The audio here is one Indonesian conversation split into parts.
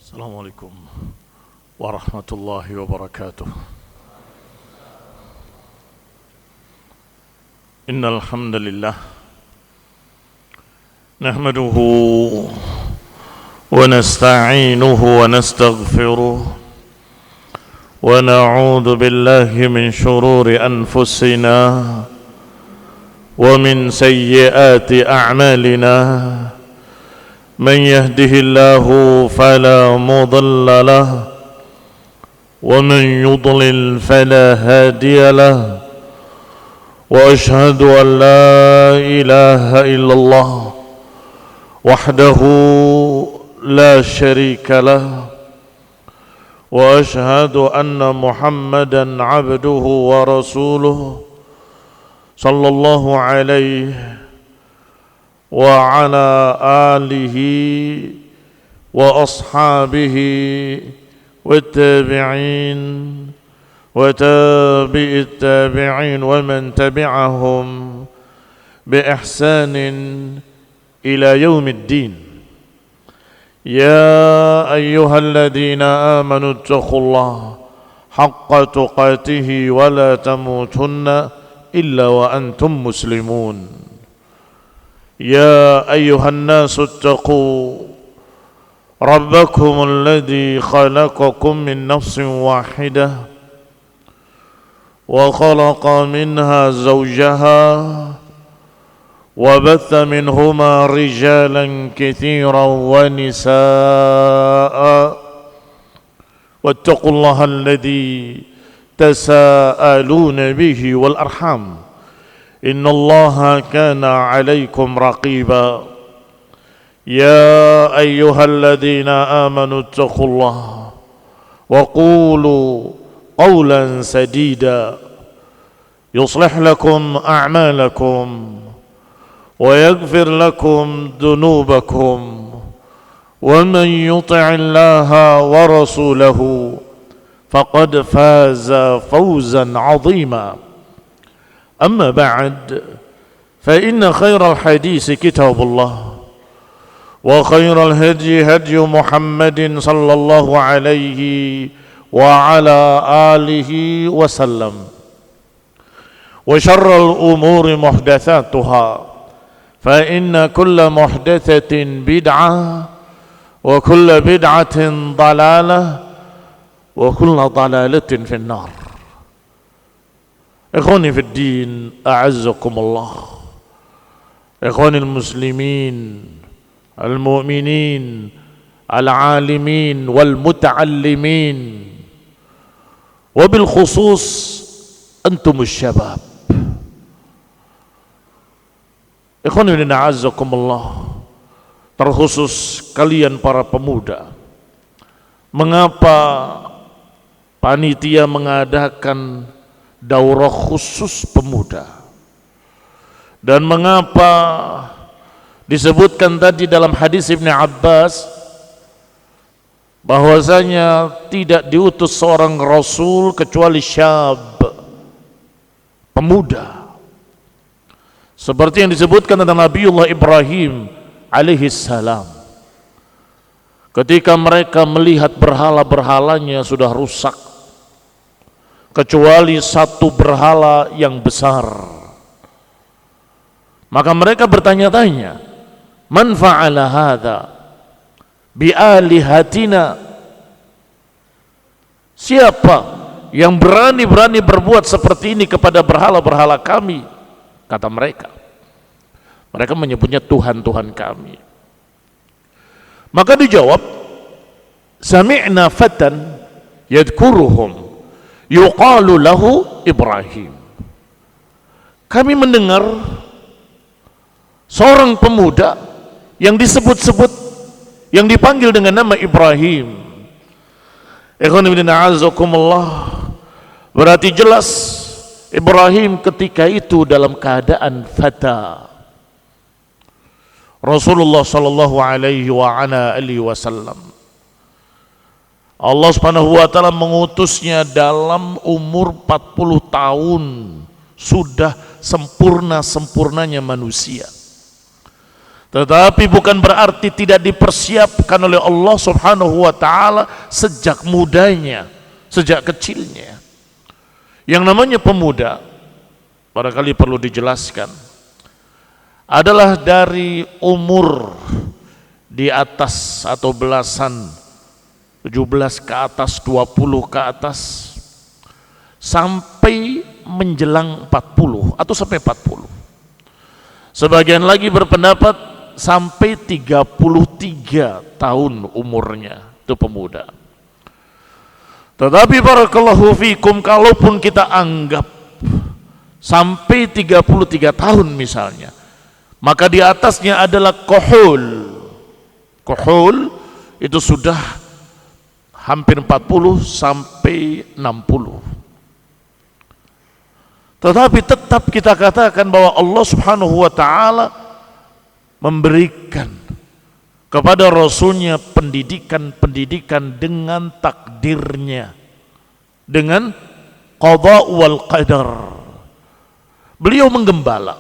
السلام عليكم ورحمة الله وبركاته. إن الحمد لله نحمده ونستعينه ونستغفره ونعوذ بالله من شرور أنفسنا ومن سيئات أعمالنا. من يهده الله فلا مضل له ومن يضلل فلا هادي له، وأشهد أن لا إله إلا الله وحده لا شريك له، وأشهد أن محمدا عبده ورسوله صلى الله عليه وعلى آله وأصحابه والتابعين وتابع التابعين ومن تبعهم بإحسان إلى يوم الدين. يا أيها الذين آمنوا اتقوا الله حق تقاته ولا تموتن إلا وأنتم مسلمون. يا أيها الناس اتقوا ربكم الذي خلقكم من نفس واحدة وخلق منها زوجها وبث منهما رجالا كثيرا ونساء، واتقوا الله الذي تساءلون به والأرحام إن الله كان عليكم رقيبا. يا أيها الذين آمنوا اتقوا الله وقولوا قولا سديدا يصلح لكم أعمالكم ويغفر لكم ذنوبكم، ومن يطع الله ورسوله فقد فاز فوزا عظيما. أما بعد، فإن خير الحديث كتاب الله، وخير الهدي هدي محمد صلى الله عليه وعلى آله وسلم، وشر الأمور محدثاتها، فإن كل محدثة بدعة وكل بدعة ضلالة وكل ضلالة في النار. Ikhwani fid din, a'azzakumullah. Ikhwani al-muslimin, al-mu'minin, al-alimin, wal-muta'allimin, wabil khusus antumus syabab. Ikhwani fid din, a'azzakumullah. Terkhusus kalian para pemuda. Mengapa panitia mengadakan daurah khusus pemuda, dan mengapa disebutkan tadi dalam hadis Ibnu Abbas bahwasanya tidak diutus seorang rasul kecuali syab, pemuda, seperti yang disebutkan tentang Nabiullah Ibrahim alaihi salam. Ketika mereka melihat berhala-berhalanya sudah rusak, kecuali satu berhala yang besar, maka mereka bertanya-tanya, man fa'ala hadha bi alihatina, siapa yang berani-berani berbuat seperti ini kepada berhala-berhala kami? Kata mereka menyebutnya Tuhan-Tuhan kami. Maka dijawab, sami'na fatan yadhkuruhum yuqalu lahu Ibrahim. Kami mendengar seorang pemuda yang disebut-sebut, yang dipanggil dengan nama Ibrahim. Ikhwan fillah a'azzakumullah. Berarti jelas Ibrahim ketika itu dalam keadaan fata. Rasulullah sallallahu alaihi wa ala alihi wasallam, Allah subhanahu wa ta'ala mengutusnya dalam umur 40 tahun, sudah sempurna-sempurnanya manusia. Tetapi bukan berarti tidak dipersiapkan oleh Allah Subhanahu wa taala sejak mudanya, sejak kecilnya. Yang namanya pemuda, barangkali perlu dijelaskan, adalah dari umur di atas atau belasan, 17 ke atas, 20 ke atas, sampai menjelang 40 atau sampai 40. Sebagian lagi berpendapat sampai 33 tahun umurnya, itu pemuda. Tetapi barakallahu fikum, kalaupun kita anggap sampai 33 tahun misalnya, maka di atasnya adalah kohol. Kohol itu sudah hampir 40 sampai 60. Tetapi tetap kita katakan bahwa Allah Subhanahu wa taala memberikan kepada Rasulnya pendidikan dengan takdirnya, dengan qada wal qadar. Beliau menggembala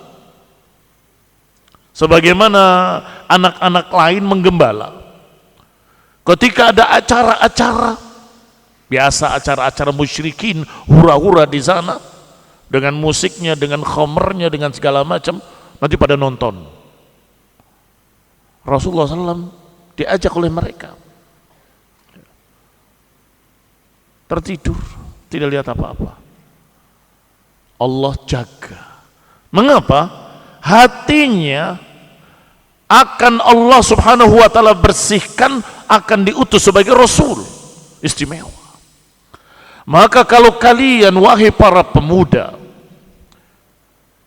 sebagaimana anak-anak lain menggembala. Ketika ada acara-acara biasa, acara-acara musyrikin, hura-hura di sana dengan musiknya, dengan khamrnya, dengan segala macam, nanti pada nonton. Rasulullah SAW diajak oleh mereka, tertidur, tidak lihat apa-apa. Allah jaga. Mengapa? Hatinya akan Allah Subhanahu wa taala bersihkan, akan diutus sebagai Rasul istimewa. Maka kalau kalian, wahai para pemuda,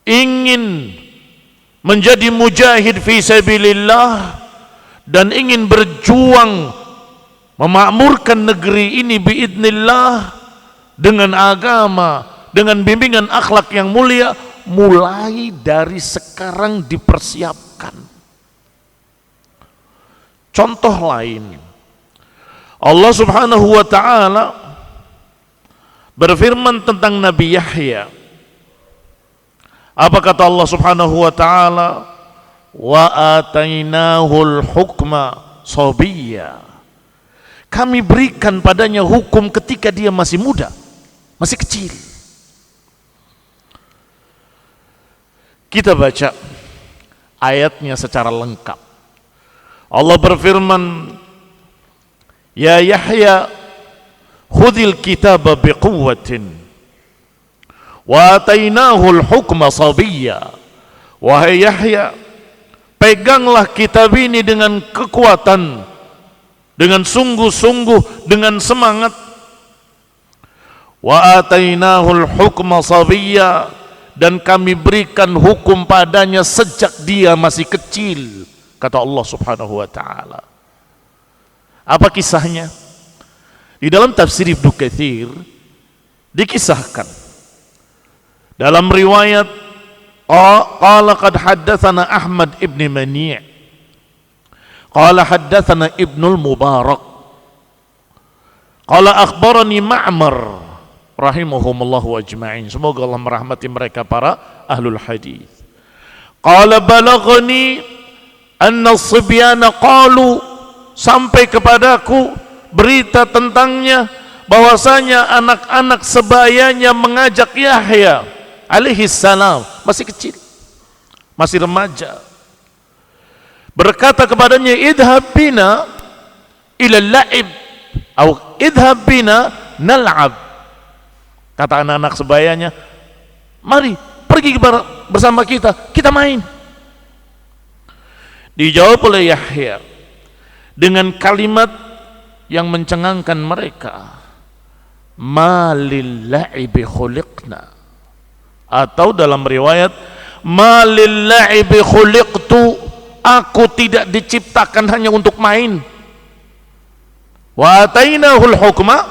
ingin menjadi mujahid fi sabilillah dan ingin berjuang memakmurkan negeri ini biidznillah dengan agama, dengan bimbingan akhlak yang mulia, mulai dari sekarang dipersiapkan. Contoh lain, Allah Subhanahu wa taala berfirman tentang Nabi Yahya. Apa kata Allah Subhanahu wa taala? Wa atainahul hukma sabiyya. Kami berikan padanya hukum ketika dia masih muda, masih kecil. Kita baca ayatnya secara lengkap. Allah berfirman, Ya Yahya, khudhil kitaba biquwwatin wa atainahul hukma sabiyya. Wahai Yahya, peganglah kitab ini dengan kekuatan, dengan sungguh-sungguh, dengan semangat. Wa atainahul hukma sabiyya, dan kami berikan hukum padanya sejak dia masih kecil, kata Allah Subhanahu wa taala. Apa kisahnya? Di dalam tafsir Ibnu Katsir dikisahkan dalam riwayat qala qad haddatsana Ahmad ibn Mani' qala haddatsana Ibnul Mubarak qala akhbarani Ma'mar rahimahumullahu ajma'in. Semoga Allah merahmati mereka para ahlul hadis. Qala balaghani anna as-sibyana qalu, sampai kepadaku berita tentangnya bahwasanya anak-anak sebayanya mengajak Yahya alaihi salam, masih kecil, masih remaja, berkata kepadanya, idhab bina ila la'ib atau idhab bina nal'ab. Kata anak-anak sebayanya, mari pergi bersama kita, kita main. Dijawab oleh Yahya dengan kalimat yang mencengangkan mereka, malil la'ibi khuliqna, atau dalam riwayat malil la'ibi khuliqtu, aku tidak diciptakan hanya untuk main. Wa atainahul hukma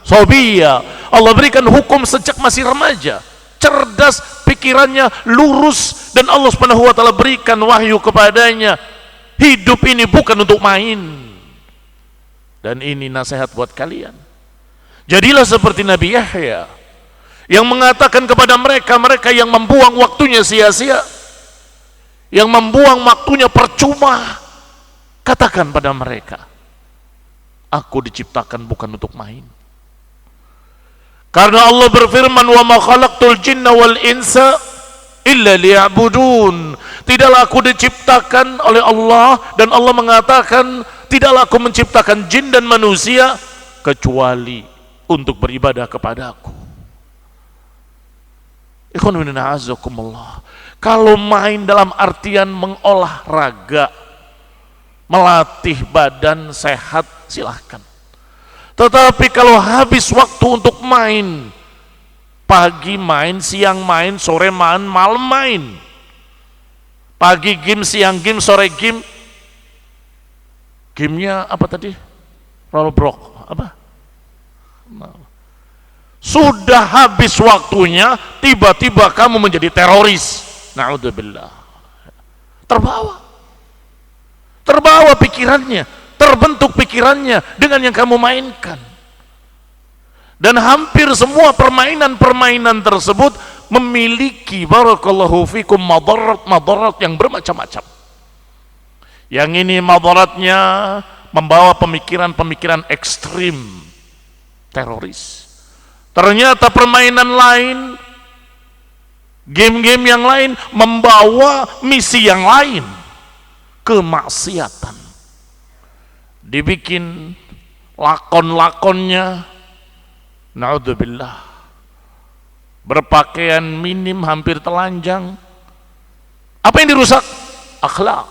sabiyya, Allah berikan hukum sejak masih remaja, cerdas, pikirannya lurus, dan Allah Subhanahu wa taala berikan wahyu kepadanya, hidup ini bukan untuk main. Dan ini nasihat buat kalian, jadilah seperti Nabi Yahya yang mengatakan kepada mereka yang membuang waktunya sia-sia, yang membuang waktunya percuma, katakan pada mereka, aku diciptakan bukan untuk main. Karena Allah berfirman, wa ma khalaqtul jinna wal insa illa liya'budun. Tidaklah aku diciptakan oleh Allah, dan Allah mengatakan, tidaklah aku menciptakan jin dan manusia kecuali untuk beribadah kepadaku. Ikhwan fillah azakumullah. Kalau main dalam artian mengolah raga, melatih badan sehat, silahkan. Tetapi kalau habis waktu untuk main, pagi main, siang main, sore main, malam main, pagi game, siang game, sore game, gamenya apa tadi? Rollbrook apa? Sudah habis waktunya, tiba-tiba kamu menjadi teroris. Na'udzubillah. Terbawa pikirannya, terbentuk pikirannya dengan yang kamu mainkan. Dan hampir semua permainan-permainan tersebut memiliki, barakallahu fikum, madarat yang bermacam-macam. Yang ini madaratnya membawa pemikiran-pemikiran ekstrim, teroris. Ternyata permainan lain, game-game yang lain membawa misi yang lain, kemaksiatan. Dibikin lakon-lakonnya, naudzubillah, berpakaian minim hampir telanjang. Apa yang dirusak? Akhlak.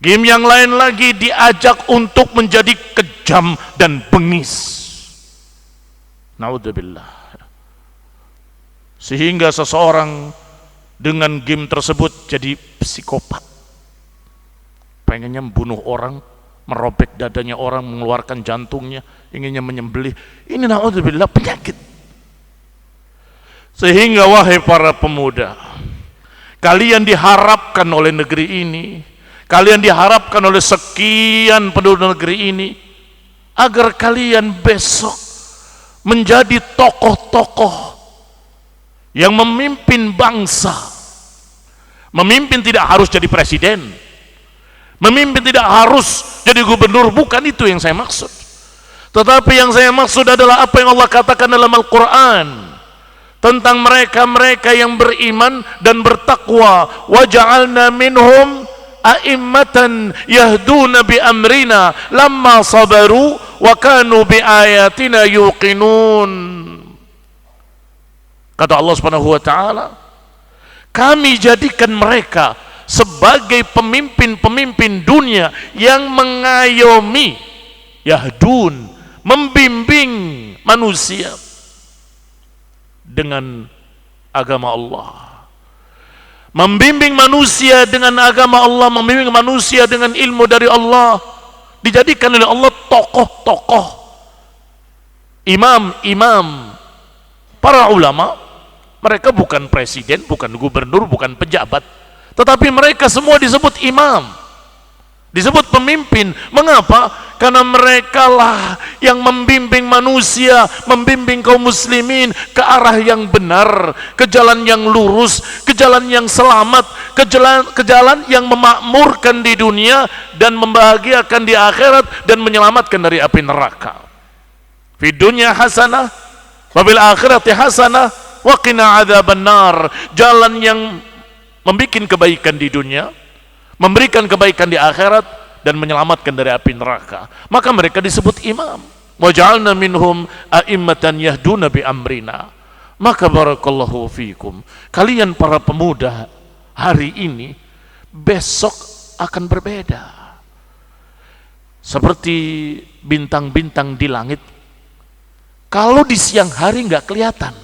Game yang lain lagi diajak untuk menjadi kejam dan bengis. Naudzubillah. Sehingga seseorang dengan game tersebut jadi psikopat, pengennya membunuh orang, merobek dadanya orang, mengeluarkan jantungnya, inginnya menyembelih. Ini naudzubillah penyakit. Sehingga wahai para pemuda, kalian diharapkan oleh negeri ini, kalian diharapkan oleh sekian penduduk negeri ini, agar kalian besok menjadi tokoh-tokoh yang memimpin bangsa. Memimpin tidak harus jadi presiden, memimpin tidak harus jadi gubernur, bukan itu yang saya maksud. Tetapi yang saya maksud adalah apa yang Allah katakan dalam Al-Quran tentang mereka-mereka yang beriman dan bertakwa. Wa ja'alna minhum a'immatan yahduna bi amrina lamma sabaru wa kanu bi ayatina yuqinun. Kata Allah Subhanahu wa taala, kami jadikan mereka sebagai pemimpin-pemimpin dunia yang mengayomi, yahdun, membimbing manusia dengan agama Allah, membimbing manusia dengan agama Allah, membimbing manusia dengan ilmu dari Allah. Dijadikan oleh Allah tokoh-tokoh, imam-imam, para ulama. Mereka bukan presiden, bukan gubernur, bukan pejabat, tetapi mereka semua disebut imam, disebut pemimpin. Mengapa? Karena mereka lah yang membimbing manusia, membimbing kaum muslimin ke arah yang benar, ke jalan yang lurus, ke jalan yang selamat, ke jalan yang memakmurkan di dunia dan membahagiakan di akhirat dan menyelamatkan dari api neraka. Fi dunya hasanah wa bil akhirati hasanah wa qina adzaban nar. Jalan yang membikin kebaikan di dunia, memberikan kebaikan di akhirat, dan menyelamatkan dari api neraka. Maka mereka disebut imam. Wa ja'alna minhum a'immatan yahduna bi amrina. Maka barakallahu fikum, kalian para pemuda hari ini, besok akan berbeda. Seperti bintang-bintang di langit, kalau di siang hari nggak kelihatan.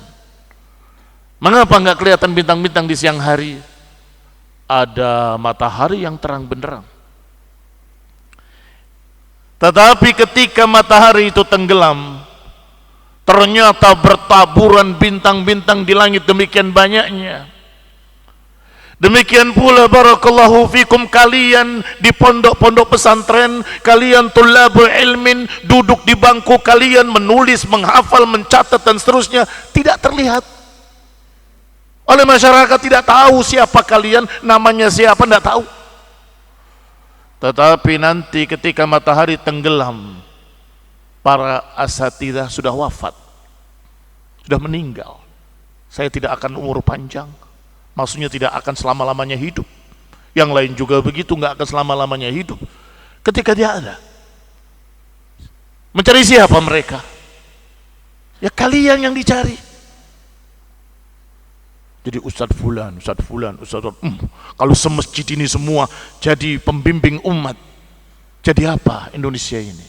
Mengapa nggak kelihatan bintang-bintang di siang hari? Ada matahari yang terang benderang. Tetapi ketika matahari itu tenggelam, ternyata bertaburan bintang-bintang di langit demikian banyaknya. Demikian pula barakallahu fikum, kalian di pondok-pondok pesantren, kalian tulabul ilmin, duduk di bangku kalian menulis, menghafal, mencatat dan seterusnya, tidak terlihat. Oleh masyarakat tidak tahu siapa kalian, namanya siapa tidak tahu. Tetapi nanti ketika matahari tenggelam, para asatidzah sudah wafat, sudah meninggal. Saya tidak akan umur panjang, maksudnya tidak akan selama-lamanya hidup. Yang lain juga begitu, nggak akan selama-lamanya hidup. Ketika dia ada, mencari siapa mereka? Ya kalian yang dicari. Jadi Ustadz Fulan, kalau semasjid ini semua jadi pembimbing umat, jadi apa Indonesia ini?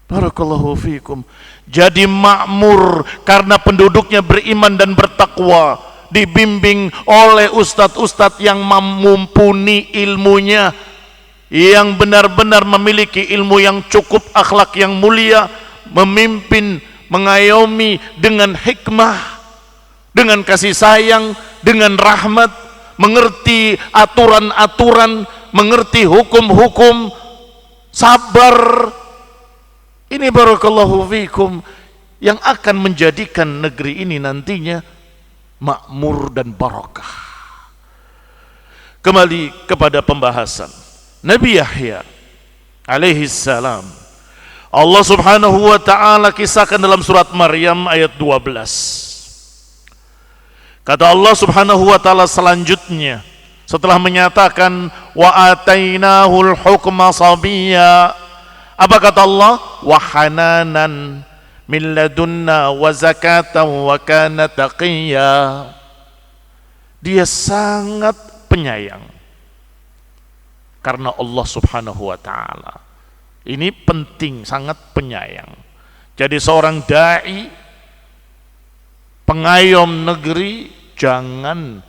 Barakallahu fiikum. Jadi makmur karena penduduknya beriman dan bertakwa, dibimbing oleh ustadz-ustadz yang mumpuni ilmunya, yang benar-benar memiliki ilmu yang cukup, akhlak yang mulia, memimpin, mengayomi dengan hikmah, dengan kasih sayang, dengan rahmat, mengerti aturan-aturan, mengerti hukum-hukum, sabar. Ini barakallahu fiikum yang akan menjadikan negeri ini nantinya makmur dan barakah. Kembali kepada pembahasan Nabi Yahya alaihi salam. Allah subhanahu wa ta'ala kisahkan dalam surat Maryam ayat 12. Kata Allah subhanahu wa ta'ala selanjutnya, setelah menyatakan wa atainahul hukma sabiyya, apa kata Allah? Wa hananan min ladunna wa zakatan wa kana taqiyya. Dia sangat penyayang karena Allah subhanahu wa ta'ala. Ini penting, sangat penyayang. Jadi seorang da'i, pengayom negeri, jangan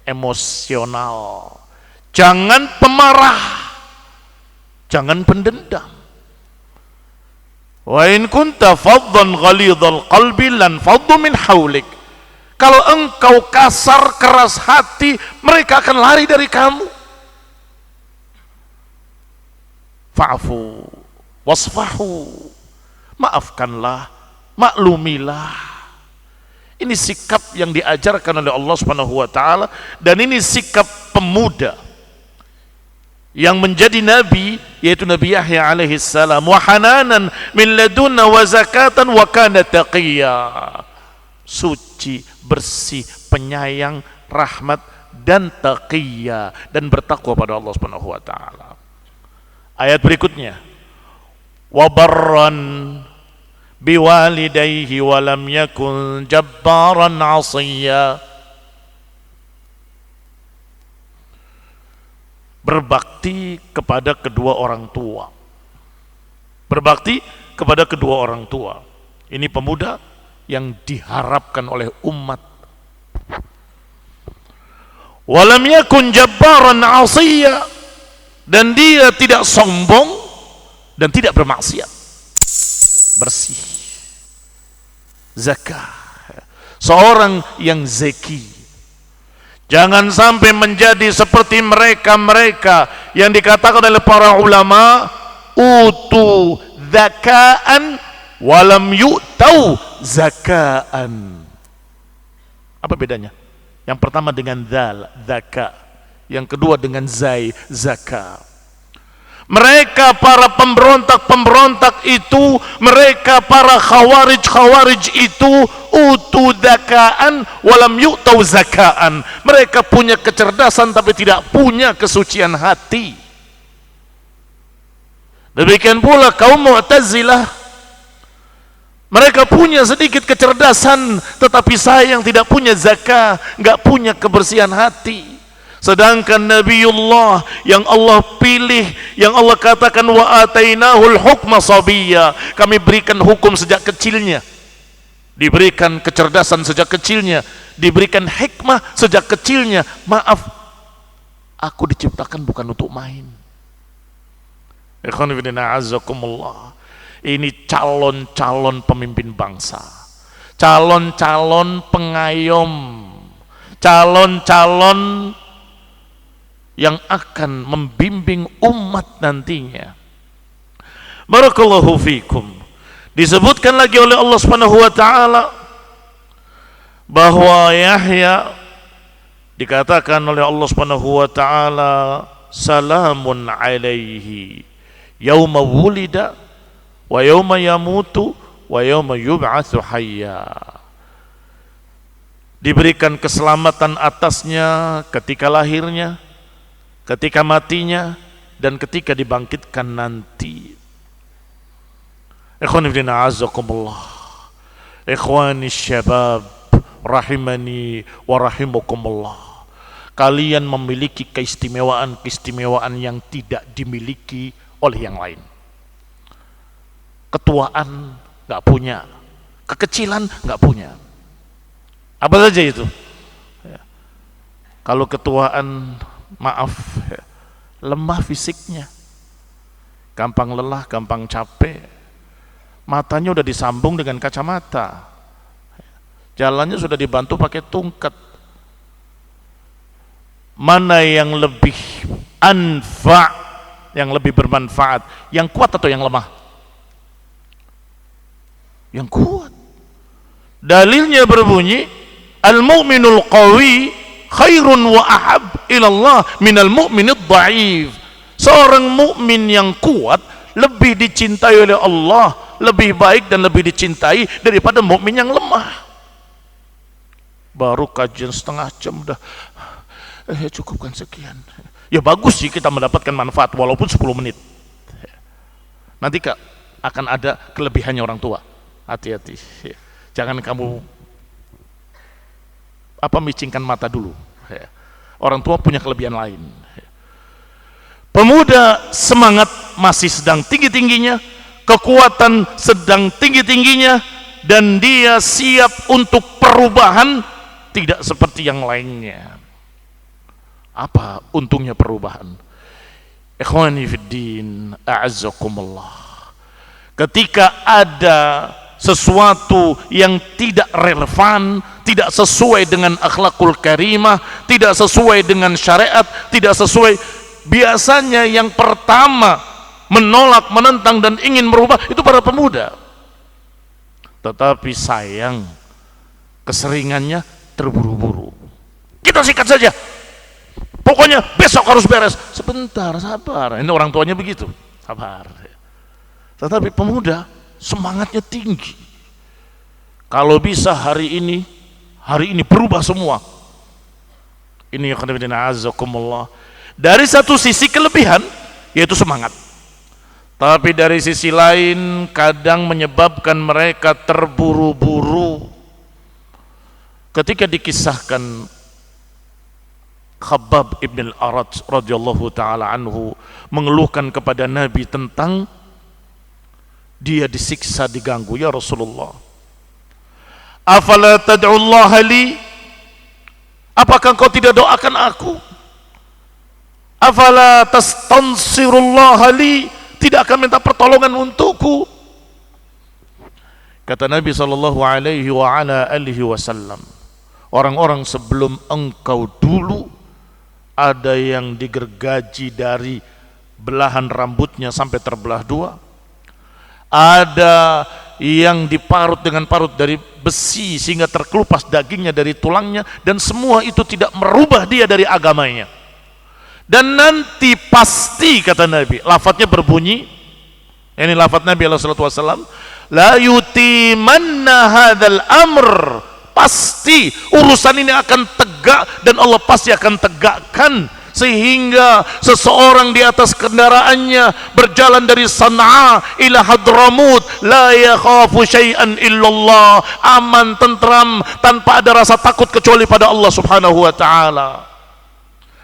emosional, jangan pemarah, jangan pendendam. Wa in kunta faddan ghalidhal qalbi lan faddu min haulik. Kalau engkau kasar, keras hati, mereka akan lari dari kamu. Fa'fu wasfahu, maafkanlah, maklumilah. Ini sikap yang diajarkan oleh Allah Subhanahu wa taala, dan ini sikap pemuda yang menjadi nabi, yaitu Nabi Yahya alaihi salam. Wa hananan min ladunna wa zakatan wa kana taqiyya. Suci, bersih, penyayang, rahmat dan taqiyya, dan bertakwa pada Allah Subhanahu wa taala. Ayat berikutnya, wa barran biwalidayhi wa lam yakun jabbaran 'asiyya. Berbakti kepada kedua orang tua. Berbakti kepada kedua orang tua. Ini pemuda yang diharapkan oleh umat. Walam yakun jabbaran 'asiyya, dan dia tidak sombong dan tidak bermaksiat. Bersih. Zakah. Seorang yang zaki. Jangan sampai menjadi seperti mereka-mereka yang dikatakan oleh para ulama, utu zakaan walam yu'tau zakaan. Apa bedanya? Yang pertama dengan zal, zaka. Yang kedua dengan zai, zaka. Mereka para pemberontak-pemberontak itu, mereka para khawarij itu, utu zakaan walam yu'tau zakaan. Mereka punya kecerdasan tapi tidak punya kesucian hati. Demikian pula kaum Mu'tazilah, mereka punya sedikit kecerdasan tetapi sayang tidak punya zakah, nggak punya kebersihan hati. Sedangkan Nabiullah yang Allah pilih, yang Allah katakan wa atainahul hukma sabiyya, kami berikan hukum sejak kecilnya, diberikan kecerdasan sejak kecilnya, diberikan hikmah sejak kecilnya. Maaf, aku diciptakan bukan untuk main. Ikhwan fillah azakumullah. Ini calon-calon pemimpin bangsa, calon-calon pengayom, calon-calon yang akan membimbing umat nantinya. Barakallahu fikum. Disebutkan lagi oleh Allah Subhanahu wa taala bahwa Yahya dikatakan oleh Allah Subhanahu wa taala, salamun alaihi yauma wulida wa yauma yamutu wa yauma yub'atsu hayya. Diberikan keselamatan atasnya ketika lahirnya, ketika matinya, dan ketika dibangkitkan nanti. Ikhwani fillah azakumullah, ikhwani syabab rahimani wa rahimakumullah, kalian memiliki keistimewaan yang tidak dimiliki oleh yang lain. Ketuaan nggak punya, kekecilan nggak punya. Apa saja itu? Kalau ketuaan, maaf, lemah fisiknya, gampang lelah, gampang capek, matanya udah disambung dengan kacamata, jalannya sudah dibantu pakai tungkat. Mana yang lebih anfa, yang lebih bermanfaat, yang kuat atau yang lemah? Yang kuat. Dalilnya berbunyi, al-mu'minul qawi khairun wa ahab ilallah minal mu'minid dha'if. Seorang mukmin yang kuat lebih dicintai oleh Allah, lebih baik dan lebih dicintai daripada mukmin yang lemah. Baru kajian setengah jam udah cukupkan sekian. Ya bagus sih kita mendapatkan manfaat walaupun 10 menit. Nanti akan ada kelebihannya orang tua. Hati-hati. Jangan kamu micingkan mata dulu. Orang tua punya kelebihan lain. Pemuda semangat masih sedang tinggi-tingginya, kekuatan sedang tinggi-tingginya, dan dia siap untuk perubahan, tidak seperti yang lainnya. Apa untungnya perubahan? Ikhwani fiddin, a'azzakumullah. Ketika ada sesuatu yang tidak relevan, tidak sesuai dengan akhlakul karimah, tidak sesuai dengan syariat, tidak sesuai, biasanya yang pertama menolak, menentang dan ingin merubah itu para pemuda. Tetapi sayang, keseringannya terburu-buru. Kita sikat saja, pokoknya besok harus beres. Sebentar, sabar. Ini orang tuanya begitu, sabar. Tetapi pemuda semangatnya tinggi. Kalau bisa hari ini berubah semua. Ini yang azakumullah. Dari satu sisi kelebihan, yaitu semangat. Tapi dari sisi lain kadang menyebabkan mereka terburu-buru. Ketika dikisahkan Khabbab ibn al-Arat radhiyallahu ta'ala anhu mengeluhkan kepada Nabi tentang dia disiksa, diganggu, ya Rasulullah, afala tad'ullaha li, apakah engkau tidak doakan aku? Afala tastansirullaha li, tidak akan minta pertolongan untukku? Kata Nabi sallallahu alaihi wa ala alihi wasallam, orang-orang sebelum engkau dulu ada yang digergaji dari belahan rambutnya sampai terbelah dua, ada yang diparut dengan parut dari besi sehingga terkelupas dagingnya dari tulangnya, dan semua itu tidak merubah dia dari agamanya. Dan nanti pasti, kata Nabi, lafadznya berbunyi, ini lafadz Nabi SAW, la yutimanna hadzal amr, pasti urusan ini akan tegak dan Allah pasti akan tegakkan, sehingga seseorang di atas kendaraannya berjalan dari Sana'a ila Hadramut la yakhafu syai'an illallah, aman, tentram, tanpa ada rasa takut kecuali pada Allah Subhanahu wa taala.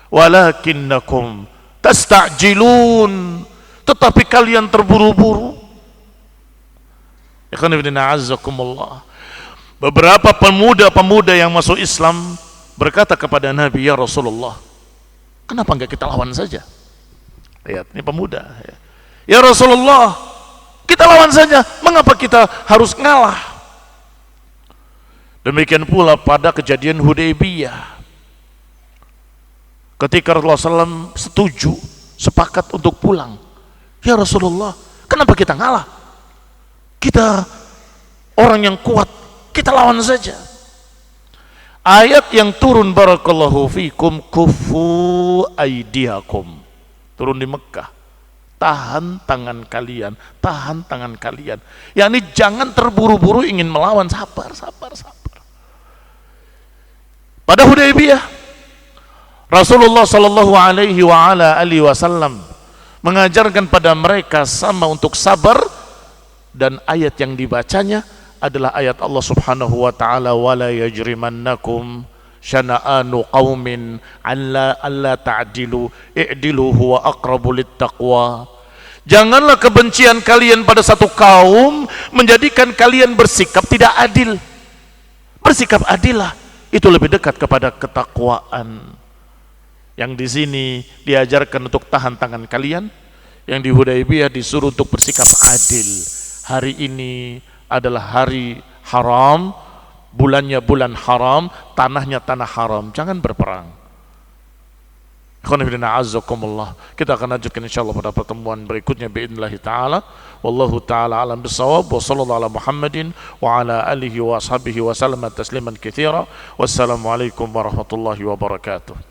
Walakinnakum tasta'jilun, tetapi kalian terburu-buru. Ikhwan fillah azzakumullah. Beberapa pemuda-pemuda yang masuk Islam berkata kepada Nabi, ya Rasulullah, kenapa enggak kita lawan saja? Lihat, ini pemuda. Ya Rasulullah, kita lawan saja, mengapa kita harus ngalah? Demikian pula pada kejadian Hudaybiyah. Ketika Rasulullah SAW setuju, sepakat untuk pulang. Ya Rasulullah, kenapa kita ngalah? Kita orang yang kuat, kita lawan saja. Ayat yang turun barakallahu fikum, kufu aidiakum, turun di Mekah. Tahan tangan kalian, tahan tangan kalian. Yani jangan terburu-buru ingin melawan, sabar, sabar, sabar. Pada Hudaybiyah, Rasulullah sallallahu alaihi wasallam mengajarkan pada mereka sama untuk sabar, dan ayat yang dibacanya adalah ayat Allah Subhanahu wa taala, wala yajrimannakum syana'anu qaumin alla ta'dilu i'dilu huwa aqrabu littaqwa. Janganlah kebencian kalian pada satu kaum menjadikan kalian bersikap tidak adil. Bersikap adillah, itu lebih dekat kepada ketakwaan. Yang di sini diajarkan untuk tahan tangan kalian, yang di Hudaybiyah disuruh untuk bersikap adil. Hari ini adalah hari haram, bulannya bulan haram, tanahnya tanah haram, jangan berperang. Kita akan lanjutkan insyaallah pada pertemuan berikutnya biidznillah taala. Wallahu taala alam bisawab, wa sallallahu ala Muhammadin wa ala alihi wa ashabihi wa sallama tasliman katsira. Wassalamualaikum warahmatullahi wabarakatuh.